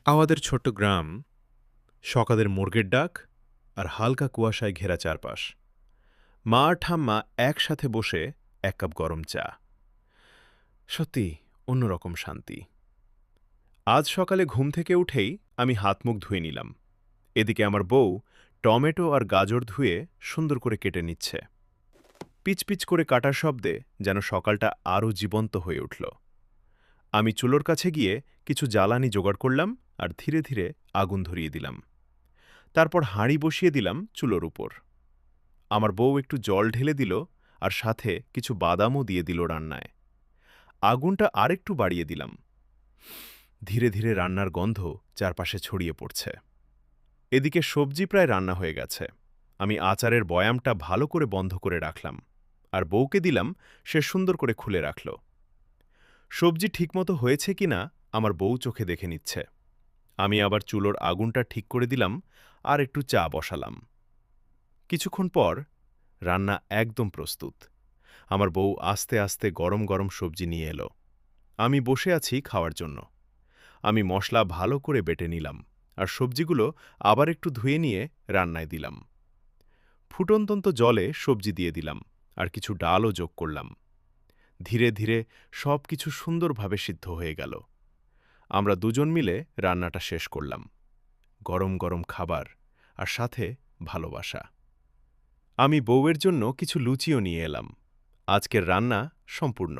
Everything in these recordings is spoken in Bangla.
আমাদের ছোট্ট গ্রাম, সকালের মোরগের ডাক আর হালকা কুয়াশায় ঘেরা চারপাশ। মা আর ঠাম্মা একসাথে বসে এক কাপ গরম চা। সত্যি অন্যরকম শান্তি। আজ সকালে ঘুম থেকে উঠেই আমি হাত মুখ ধুয়ে নিলাম। এদিকে আমার বউ টমেটো আর গাজর ধুয়ে সুন্দর করে কেটে নিচ্ছে। পিচপিচ করে কাটার শব্দে যেন সকালটা আরও জীবন্ত হয়ে উঠল। আমি চুলোর কাছে গিয়ে কিছু জ্বালানি জোগাড় করলাম আর ধীরে ধীরে আগুন ধরিয়ে দিলাম। তারপর হাঁড়ি বসিয়ে দিলাম চুলোর উপর। আমার বউ একটু জল ঢেলে দিল আর সাথে কিছু বাদামও দিয়ে দিল রান্নায়। আগুনটা আরেকটু বাড়িয়ে দিলাম। ধীরে ধীরে রান্নার গন্ধ চারপাশে ছড়িয়ে পড়ছে। এদিকে সবজি প্রায় রান্না হয়ে গেছে। আমি আচারের বয়ামটা ভালো করে বন্ধ করে রাখলাম আর বউকে দিলাম, সে সুন্দর করে খুলে রাখল। সবজি ঠিকমতো হয়েছে কিনা আমার বউ চোখে দেখে নিচ্ছে। আমি আবার চুলোর আগুনটা ঠিক করে দিলাম আর একটু চা বসালাম। কিছুক্ষণ পর রান্না একদম প্রস্তুত। আমার বউ আস্তে আস্তে গরম গরম সবজি নিয়ে এলো। আমি বসে আছি খাওয়ার জন্য। আমি মশলা ভালো করে বেটে নিলাম আর সবজিগুলো আবার একটু ধুয়ে নিয়ে রান্নায় দিলাম। ফুটন্তন্ত জলে সবজি দিয়ে দিলাম আর কিছু ডালও যোগ করলাম। ধীরে ধীরে সব কিছু সুন্দরভাবে সিদ্ধ হয়ে গেল। আমরা দুজন মিলে রান্নাটা শেষ করলাম। গরম গরম খাবার আর সাথে ভালোবাসা। আমি বউয়ের জন্য কিছু লুচিও নিয়ে এলাম। আজকের রান্না সম্পূর্ণ।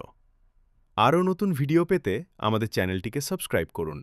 আরও নতুন ভিডিও পেতে আমাদের চ্যানেলটিকে সাবস্ক্রাইব করুন।